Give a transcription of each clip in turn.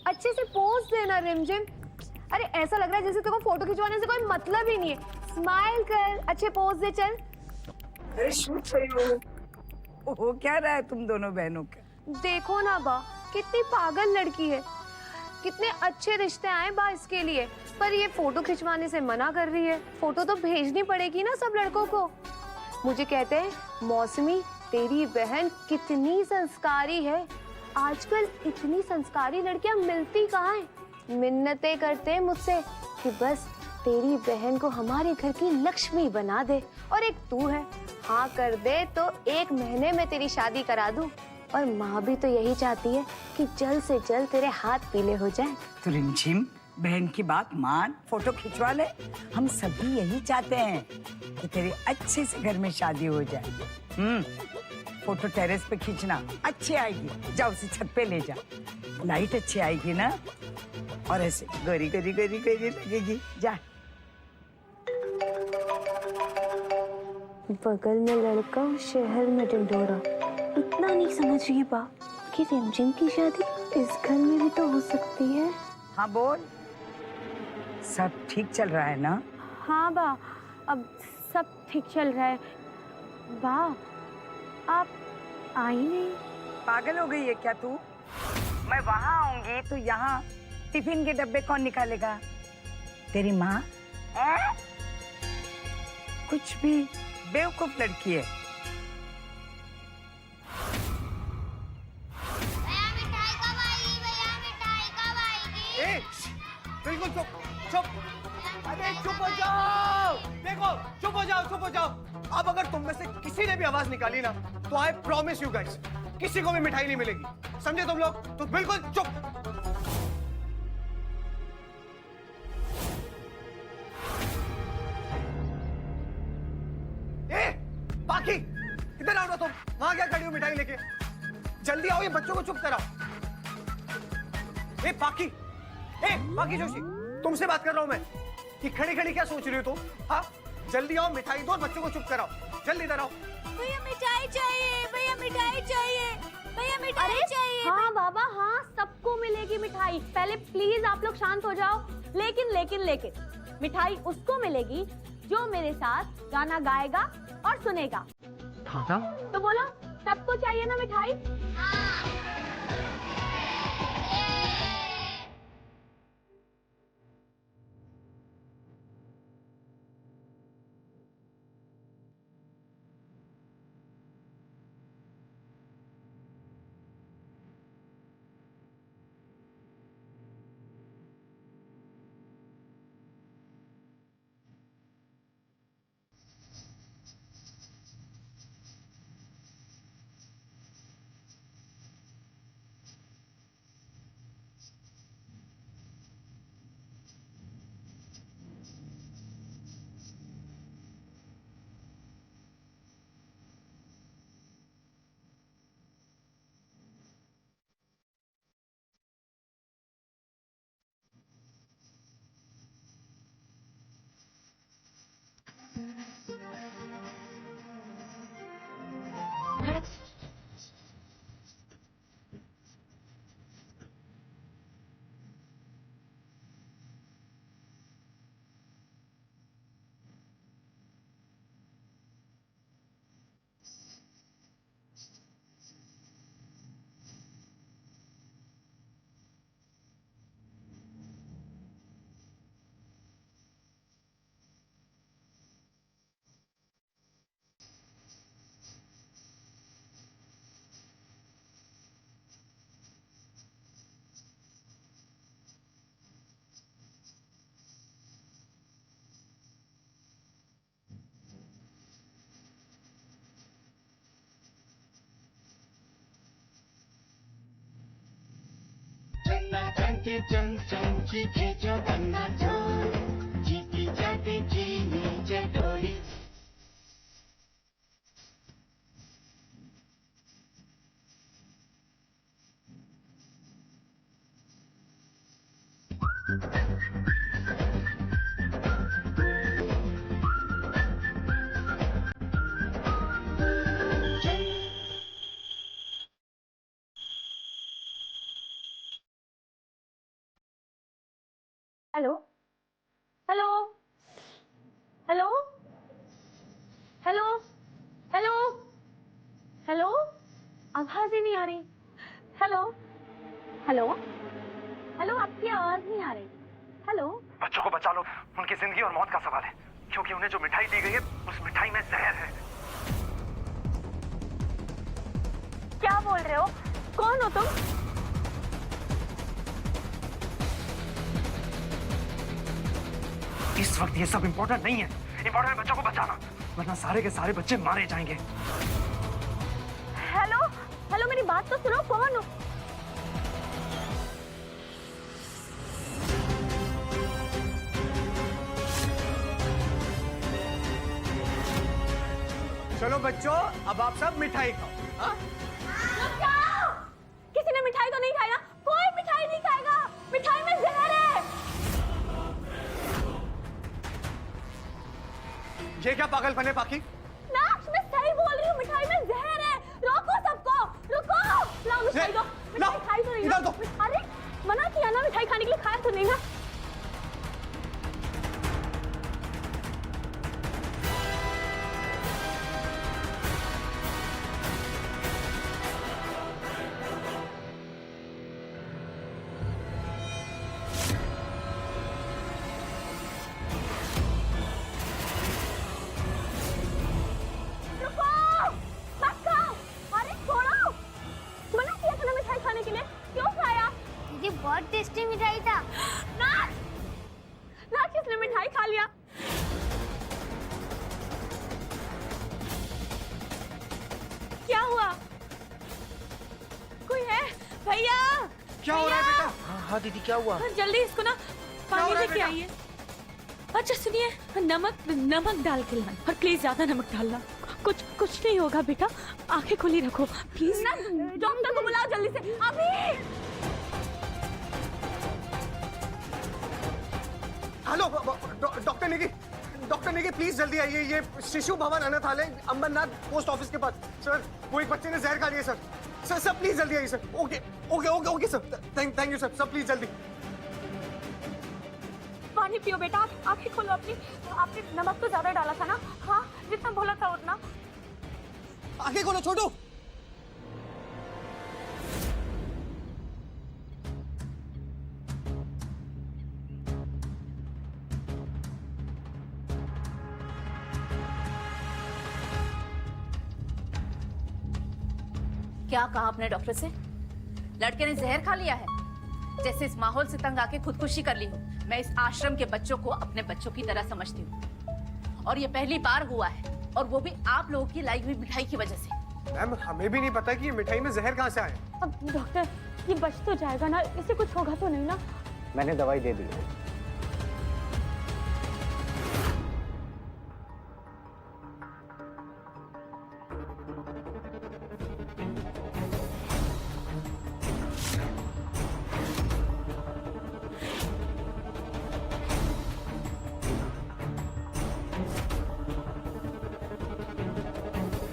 अच्छे से पोज देना रिमझिम। अरे ऐसा लग रहा है जैसे तेरे को फोटो खिंचवाने से कोई मतलब ही नहीं है। स्माइल कर, अच्छे पोज दे चल। अरे शूट सही हो क्या रहा है तुम दोनों बहनों का? देखो ना बा, कितनी पागल लड़की है। कितने अच्छे रिश्ते आए बा इसके लिए, पर ये फोटो खिंचवाने से मना कर रही है। फोटो तो भेजनी पड़ेगी ना सब लड़कों को। मुझे कहते हैं मौसमी, तेरी बहन कितनी संस्कारी है। आजकल इतनी संस्कारी लड़कियां मिलती कहाँ हैं। मिन्नतें करते हैं मुझसे कि बस तेरी बहन को हमारे घर की लक्ष्मी बना दे। और एक तू है, हाँ कर दे तो 1 महीने में तेरी शादी करा दूं। और माँ भी तो यही चाहती है कि जल्द से जल्द तेरे हाथ पीले हो जाएं। तो रिमझिम बहन की बात मान, फोटो खिंचवा ले। हम सभी यही चाहते हैं कि तेरे अच्छे से घर में शादी हो जाए। फोटो टेरेस पे खींचना अच्छी आएगी। जा उसे छत पे ले जा, लाइट अच्छी आएगी ना, और ऐसे गरी गरी गरी गरी लगेगी। जा। बगल में लड़का, शहर में ढिंढोरा। इतना नहीं समझ रही बा कि रिमझिम की शादी इस घर में भी तो हो सकती है। हाँ बोल, सब ठीक चल रहा है ना? हाँ बा, अब सब ठीक चल रहा है। बा, आप आई नहीं? पागल हो गई है क्या तू? मैं वहां आऊंगी तो यहाँ टिफिन के डब्बे कौन निकालेगा? तेरी माँ? कुछ भी बेवकूफ लड़की है। भैया मिठाई कब आएगी? भैया मिठाई कब आएगी? बिल्कुल चुप चुप। अरे चुप हो जाओ। देखो चुप हो जाओ, चुप हो जाओ। अब अगर तुम में से किसी ने भी आवाज निकाली ना तो आई प्रॉमिस यू गाइस, किसी को भी मिठाई नहीं मिलेगी। समझे तुम लोग? तो बिल्कुल चुप। बाकी किधर आओ ना तुम? वहां क्या खड़ी हो मिठाई लेके? जल्दी आओ, ये बच्चों को चुप कराओ। बाकी जोशी, तुमसे बात कर रहा हूं मैं। कि खड़ी खड़ी क्या सोच रही हो तुम? हाँ, जल्दी आओ, मिठाई दो और बच्चों को चुप कराओ। जल्दी इधर आओ। भैया मिठाई चाहिए, भैया मिठाई चाहिए, भैया मिठाई चाहिए। हाँ बाबा, हाँ सबको मिलेगी मिठाई। पहले प्लीज आप लोग शांत हो जाओ। लेकिन मिठाई उसको मिलेगी जो मेरे साथ गाना गाएगा और सुनेगा। तो बोलो, सबको चाहिए ना मिठाई? चम चम चीखे जो बनना जो जीती जाती जीनी चटोरी। Hello hello hello hello hello hello, आवाज ही नहीं आ रही। हेलो हेलो हेलो, आपकी आवाज नहीं आ रही। हेलो। बच्चों को बचा लो, उनकी जिंदगी और मौत का सवाल है, क्योंकि उन्हें जो मिठाई दी गई है उस मिठाई में जहर है। क्या बोल रहे हो? कौन हो तुम? इस वक्त ये सब इम्पोर्टेंट नहीं है, इम्पोर्टेंट है बच्चों को बचाना, वरना सारे के सारे बच्चे मारे जाएंगे। हेलो हेलो, मेरी बात तो सुनो, कौन हो? चलो बच्चों, अब आप सब मिठाई खाओ। हाँ? किसी ने मिठाई तो नहीं खाई ना? कोई मिठाई नहीं खाएगा, मिठाई में जहर है। ये क्या पागलपन है पाकी? नाक्ष, मैं सही बोल रही हूँ, मिठाई में जहर है। रोको सबको, रुको। लाओ मिठाई दो, मिठाई खाई तो नहीं ना? इधर दो। अरे मना किया ना मिठाई खाने के लिए, खाया तो नहीं ना? बहुत टेस्टी मिठाई था। ना किसने मिठाई खा लिया? क्या हुआ? कोई है? भैया क्या हो रहा है बेटा? हाँ दीदी, क्या हुआ? जल्दी इसको ना पानी लेके आइए। अच्छा सुनिए, नमक नमक डाल के लाना, और प्लीज ज्यादा नमक डालना। कुछ नहीं होगा बेटा, आंखें खुली रखो प्लीज। ना डॉक्टर को बुलाओ जल्दी से अभी। हेलो डॉक्टर निकी प्लीज जल्दी आइए। ये शिशु भवन अनाथालय अंबरनाथ पोस्ट ऑफिस के पास। सर, वो एक बच्चे ने जहर खा लिया सर। सर प्लीज जल्दी आइए sir. Okay sir, thank you sir. सब प्लीज जल्दी। पानी पियो बेटा, आंखें खोलो अपनी। आपने नमक तो ज्यादा डाला था ना? हाँ, जितना बोला था उतना। आंखें खोलो छोटू। क्या कहा आपने डॉक्टर से? लड़के ने जहर खा लिया है? जैसे इस माहौल से तंग आके खुदकुशी कर ली हूँ। मैं इस आश्रम के बच्चों को अपने बच्चों की तरह समझती हूँ, और ये पहली बार हुआ है, और वो भी आप लोगों की लाई हुई मिठाई की वजह से। मैम, हमें भी नहीं पता कि ये मिठाई में जहर कहाँ से आया। अब डॉक्टर, ये बच तो जाएगा ना? इसे कुछ होगा तो नहीं ना? मैंने दवाई दे दी है।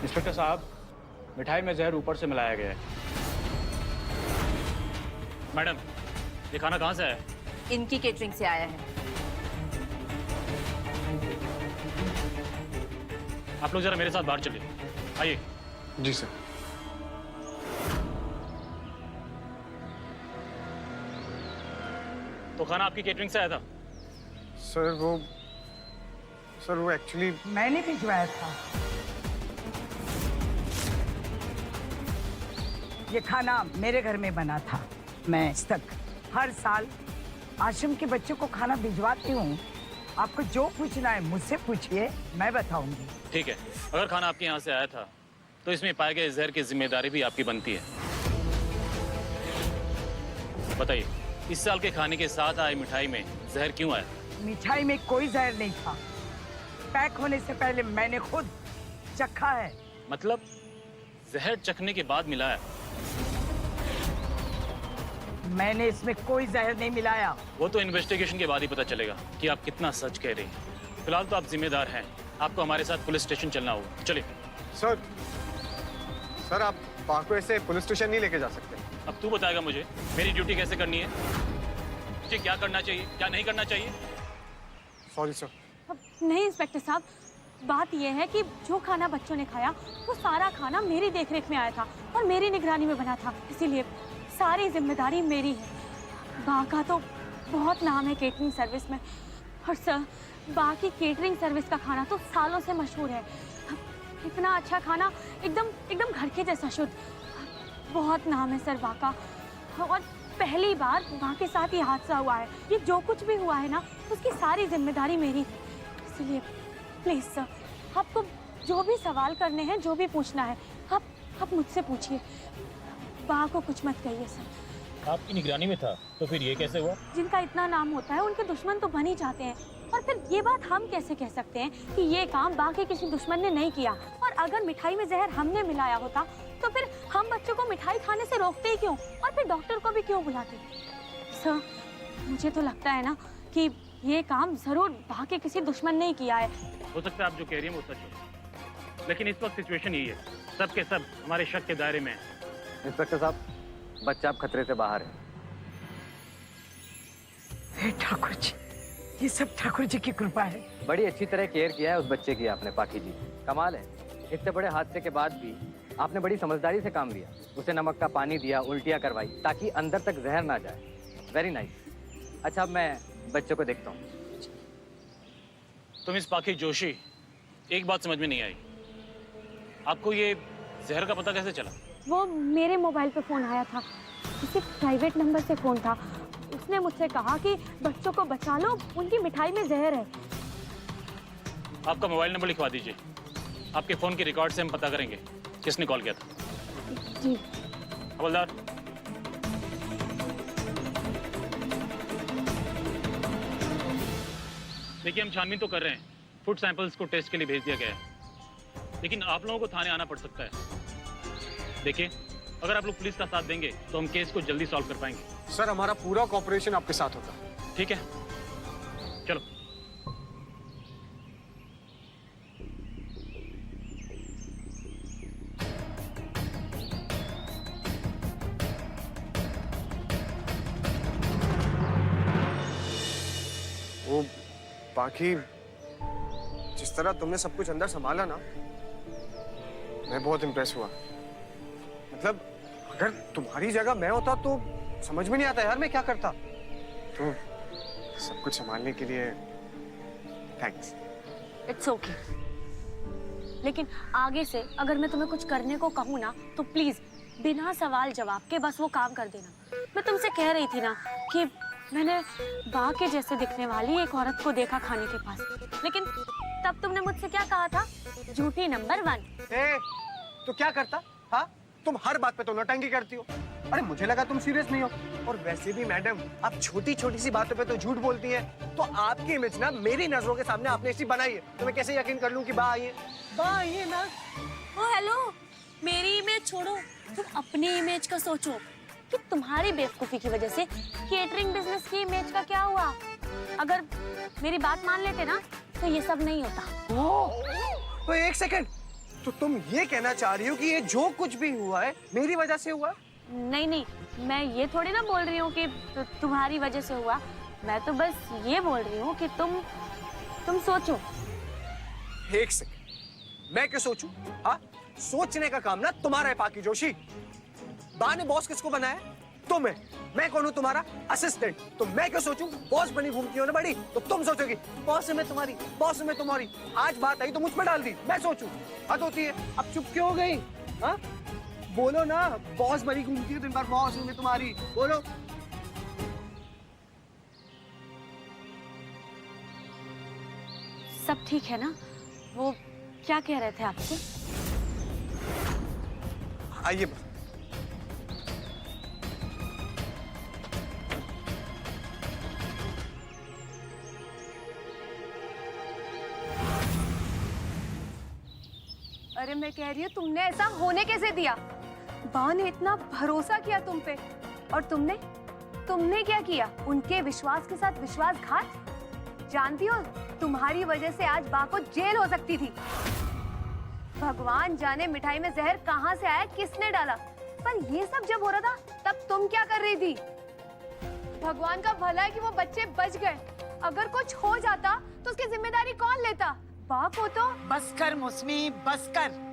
इंस्पेक्टर साहब, मिठाई में जहर ऊपर से मिलाया गया है। मैडम, ये खाना कहाँ से आया? इनकी केटरिंग से आया है। आप लोग जरा मेरे साथ बाहर चलिए, आइए। जी सर। तो खाना आपकी केटरिंग से आया था? सर वो एक्चुअली मैंने भिजवाया था। ये खाना मेरे घर में बना था। मैं इस तक हर साल आश्रम के बच्चों को खाना भिजवाती हूँ। आपको जो पूछना है मुझसे पूछिए, मैं बताऊंगी। ठीक है, अगर खाना आपके यहाँ से आया था तो इसमें पाए गए जहर की जिम्मेदारी भी आपकी बनती है। बताइए, इस साल के खाने के साथ आई मिठाई में जहर क्यों आया? मिठाई में कोई जहर नहीं था। पैक होने से पहले मैंने खुद चखा है। मतलब जहर चखने के बाद मिलाया? मैंने इसमें कोई जहर नहीं मिलाया। वो तो इन्वेस्टिगेशन के बाद ही पता चलेगा कि आप कितना सच कह रही हैं। फिलहाल तो आप जिम्मेदार हैं, आपको हमारे साथ पुलिस स्टेशन चलना होगा। चलिए। सर आप पार्क को ऐसे पुलिस स्टेशन नहीं लेके जा सकते। अब तू बताएगा मुझे मेरी ड्यूटी कैसे करनी है? मुझे क्या करना चाहिए, क्या नहीं करना चाहिए? Sorry sir. अब नहीं इंस्पेक्टर साहब, बात यह है कि जो खाना बच्चों ने खाया वो सारा खाना मेरी देखरेख में आया था और मेरी निगरानी में बना था, इसीलिए सारी जिम्मेदारी मेरी है। बा का तो बहुत नाम है केटरिंग सर्विस में, और सर बा की केटरिंग सर्विस का खाना तो सालों से मशहूर है। इतना अच्छा खाना, एकदम एकदम घर के जैसा शुद्ध, बहुत नाम है सर बा का। और पहली बार बा के साथ ये हादसा हुआ है, ये जो कुछ भी हुआ है ना उसकी सारी जिम्मेदारी मेरी थी, इसलिए प्लीज सर आपको जो भी सवाल करने हैं, जो भी पूछना है आप मुझसे पूछिए, बा को कुछ मत कहिए सर। आपकी निगरानी में था तो फिर ये कैसे हुआ? जिनका इतना नाम होता है उनके दुश्मन तो बन ही जाते हैं, और फिर ये बात हम कैसे कह सकते हैं कि ये काम बाकी किसी दुश्मन ने नहीं किया। और अगर मिठाई में जहर हमने मिलाया होता तो फिर हम बच्चों को मिठाई खाने से रोकते ही क्यों, और फिर डॉक्टर को भी क्यों बुलाते? सर मुझे तो लगता है ना कि ये काम जरूर बाकी किसी दुश्मन ने ही किया है। हो सकता है आप जो कह रही हैं वो सच हो, लेकिन इस वक्त सिचुएशन यही है, सब के सब हमारे शक के दायरे में हैं। इंस्पेक्टर साहब, बच्चा अब खतरे से बाहर है। हे ठाकुर जी, ये सब ठाकुर जी की कृपा है। बड़ी अच्छी तरह केयर किया है उस बच्चे की आपने, पाखी जी। कमाल है, इतने बड़े हादसे के बाद भी आपने बड़ी समझदारी से काम लिया। उसे नमक का पानी दिया, उल्टियाँ करवाई ताकि अंदर तक जहर ना जाए। Very nice. अच्छा, अब मैं बच्चों को देखता हूँ। तुम इस पाखी जोशी, एक बात समझ में नहीं आई, आपको ये जहर का पता कैसे चला? वो मेरे मोबाइल पे फोन आया था, किसी प्राइवेट नंबर से फोन था। उसने मुझसे कहा कि बच्चों को बचा लो, उनकी मिठाई में जहर है। आपका मोबाइल नंबर लिखवा दीजिए, आपके फोन के रिकॉर्ड से हम पता करेंगे किसने कॉल किया था। जी हवलदार। देखिए, हम छानबीन तो कर रहे हैं, फूड सैंपल्स को टेस्ट के लिए भेज दिया गया है, लेकिन आप लोगों को थाने आना पड़ सकता है। देखिए, अगर आप लोग पुलिस का साथ देंगे तो हम केस को जल्दी सॉल्व कर पाएंगे। सर, हमारा पूरा कॉपरेशन आपके साथ होगा। ठीक है, चलो। वो बाकी जिस तरह तुमने सब कुछ अंदर संभाला ना, मैं बहुत इम्प्रेस हुआ। मतलब अगर तुम्हारी जगह मैं होता तो समझ में नहीं आता यार मैं क्या करता। तो सब कुछ संभालने के लिए थैंक्स। It's okay. लेकिन आगे से अगर मैं तुम्हें कुछ करने को कहूँ ना तो प्लीज बिना सवाल जवाब के बस वो काम कर देना। मैं तुमसे कह रही थी ना कि मैंने बा के जैसे दिखने वाली एक औरत को देखा खाने के पास, लेकिन तब तुमने मुझसे क्या कहा था? झूठी नंबर 1। तो क्या करता? हाँ, तुम हर बात पे तो नौटंकी करती हो। अरे मुझे लगा तुम सीरियस नहीं हो। और वैसे भी मैडम, आप छोटी छोटी सी बातों पे तो झूठ बोलती हैं। तो आपकी इमेज ना मेरी नजरों के सामने आपने ऐसी बनाई है, तो मैं कैसे यकीन कर लूं कि बा आई है ना। ओ हेलो, मेरी इमेज छोड़ो, तुम अपनी इमेज का सोचो कि तुम्हारी बेवकूफी की वजह से केटरिंग बिजनेस की इमेज का क्या हुआ। अगर मेरी बात मान लेते ना तो ये सब नहीं होता। तो एक सेकंड, तो तुम ये कहना चाह रही हो कि ये जो कुछ भी हुआ है मेरी वजह से हुआ? नहीं नहीं, मैं ये थोड़ी ना बोल रही हूँ कि तुम्हारी वजह से हुआ। मैं तो बस ये बोल रही हूँ कि तुम सोचो। एक सेकंड, मैं क्यों सोचूं? हाँ, सोचने का काम ना तुम्हारा है पाकी जोशी। बा ने बॉस किसको बनाया? तुम्हें। मैं कौन हूँ? तुम्हारा असिस्टेंट। तो मैं क्यों सोचूं? बॉस बनी घूमती हो ना बड़ी, तो तुम सोचोगी बॉस में तुम्हारी, बॉस में तुम्हारी। आज बात आई तो मुझ पे डाल दी, मैं सोचूं? हद होती है। अब चुप क्यों हो गई? हाँ, बोलो ना, बॉस बनी घूमती हो दिन भर, बॉस में तुम्हारी, बोलो। सब ठीक है ना? वो क्या कह रहे थे आपसे? आइए। अरे मैं कह रही हूँ, तुमने ऐसा होने कैसे दिया? बा ने इतना भरोसा किया तुम पे, और तुमने क्या किया? उनके विश्वास के साथ विश्वासघात। जानती हो, तुम्हारी वजह से आज बा को जेल हो सकती थी। भगवान जाने मिठाई में जहर कहाँ से आया, किसने डाला। पर ये सब जब हो रहा था तब तुम क्या कर रही थी? भगवान का भला है कि वो बच्चे बच गए। अगर कुछ हो जाता तो उसकी जिम्मेदारी कौन लेता? बाप हो तो। बस कर मौसमी, बस कर।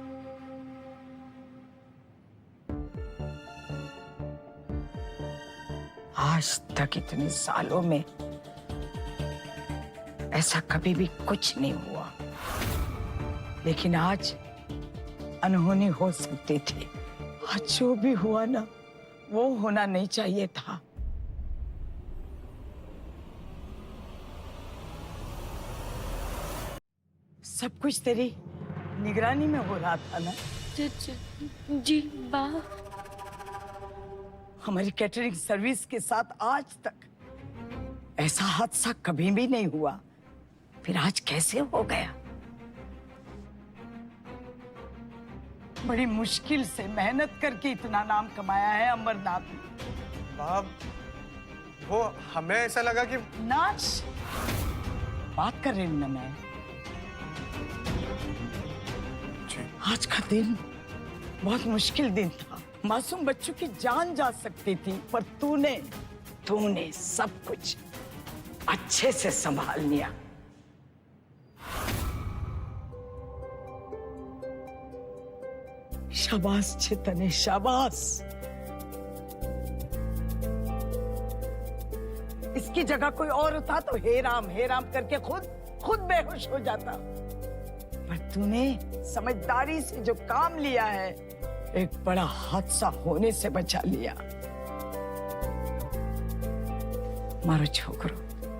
आज तक इतने सालों में ऐसा कभी भी कुछ नहीं हुआ, लेकिन आज अनहोनी हो सकती थी। आज जो भी हुआ ना, वो होना नहीं चाहिए था। सब कुछ तेरी निगरानी में हो रहा था ना? जी बा। हमारी कैटरिंग सर्विस के साथ आज तक ऐसा हादसा कभी भी नहीं हुआ, फिर आज कैसे हो गया? बड़ी मुश्किल से मेहनत करके इतना नाम कमाया है अमरनाथ ने। बाप, वो हमें ऐसा लगा कि नाच बात कर रही हूं ना मैं। आज का दिन बहुत मुश्किल दिन था। मासूम बच्चों की जान जा सकती थी, पर तूने सब कुछ अच्छे से संभाल लिया। शाबाश चेतन, शाबाश। इसकी जगह कोई और होता तो हे राम करके खुद बेहोश हो जाता। पर तूने समझदारी से जो काम लिया है, एक बड़ा हादसा होने से बचा लिया। मारो छोकरो,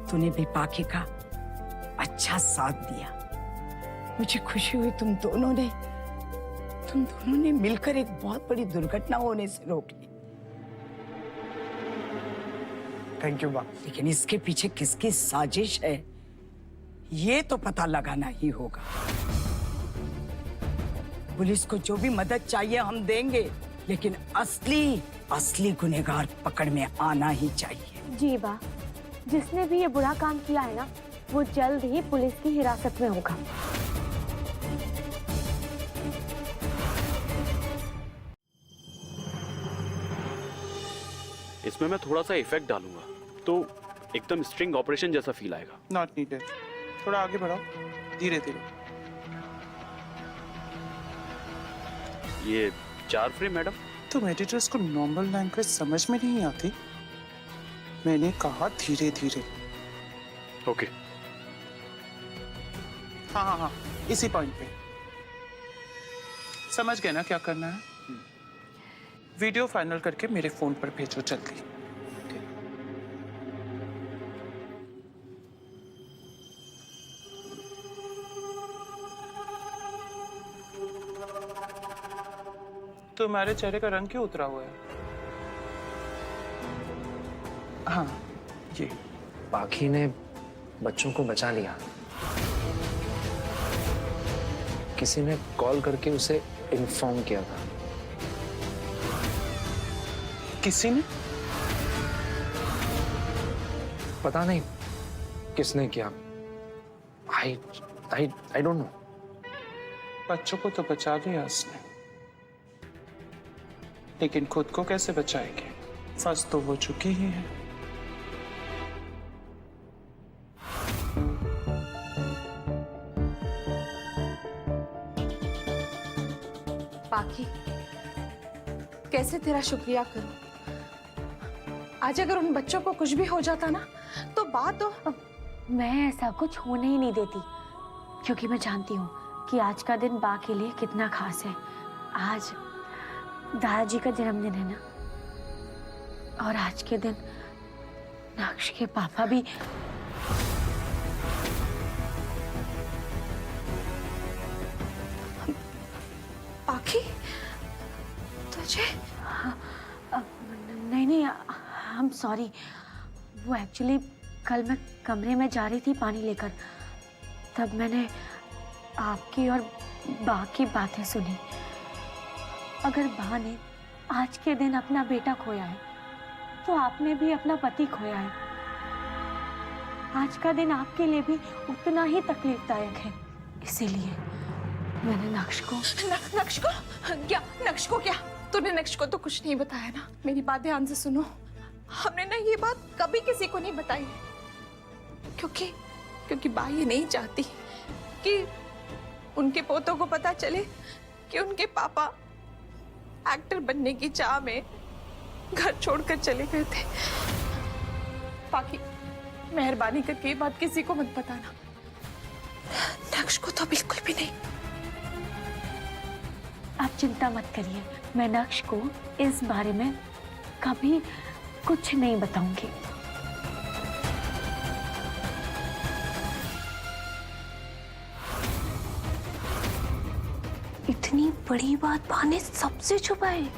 तूने भी पाकी का अच्छा साथ दिया। मुझे खुशी हुई तुम दोनों ने मिलकर एक बहुत बड़ी दुर्घटना होने से रोक ली। थैंक यू बाप। लेकिन इसके पीछे किसकी साजिश है, ये तो पता लगाना ही होगा। पुलिस को जो भी मदद चाहिए हम देंगे, लेकिन असली गुनहगार पकड़ में आना ही चाहिए। जी बा, जिसने भी ये बुरा काम किया है ना, वो जल्द ही पुलिस की हिरासत में होगा। इसमें मैं थोड़ा सा इफेक्ट डालूंगा तो एकदम स्ट्रिंग ऑपरेशन जैसा फील आएगा। Not needed. थोड़ा आगे बढ़ाओ, धीरे धीरे। ये 4 फ्रेम मैडम। तुम एडिटर्स को नॉर्मल लैंग्वेज समझ में नहीं आती? मैंने कहा धीरे धीरे। ओके। हाँ, इसी पॉइंट पे समझ गए ना क्या करना है? वीडियो फाइनल करके मेरे फोन पर भेजो जल्दी। तुम्हारे चेहरे का रंग क्यों उतरा हुआ है? हाँ, ये पाखी ने बच्चों को बचा लिया। किसी ने कॉल करके उसे इन्फॉर्म किया था। किसी ने? पता नहीं किसने किया। I don't know. बच्चों को तो बचा लिया उसने, लेकिन खुद को कैसे बचाएंगे? फंस तो हो चुकी ही है। पाखी, कैसे तेरा शुक्रिया करूं? आज अगर उन बच्चों को कुछ भी हो जाता ना, तो बात तो मैं ऐसा कुछ होने ही नहीं देती, क्योंकि मैं जानती हूँ कि आज का दिन बा के लिए कितना खास है। आज दादाजी का जन्मदिन है ना, और आज के दिन नक्श के पापा भी। पाखी, तुझे? नहीं, आई एम सॉरी। वो एक्चुअली कल मैं कमरे में जा रही थी पानी लेकर, तब मैंने आपकी और बा की बातें सुनी। अगर बा ने आज के दिन अपना बेटा खोया है, तो आपने भी अपना पति खोया है। आज का दिन आपके लिए भी उतना ही तकलीफदायक है, इसीलिए मैंने नक्श को क्या? नक्श को क्या? तूने नक्श को तो कुछ नहीं बताया ना। मेरी बात ध्यान से सुनो। हमने ना ये बात कभी किसी को नहीं बताई, क्योंकि बा ये नहीं चाहती कि उनके पोतों को पता चले कि उनके पापा एक्टर बनने की चाह में घर छोड़कर चले गए थे। बाकी मेहरबानी करके ये बात किसी को मत बताना, नक्श को तो बिल्कुल भी नहीं। आप चिंता मत करिए, मैं नक्श को इस बारे में कभी कुछ नहीं बताऊंगी। इतनी बड़ी बात बा ने सबसे छुपाई।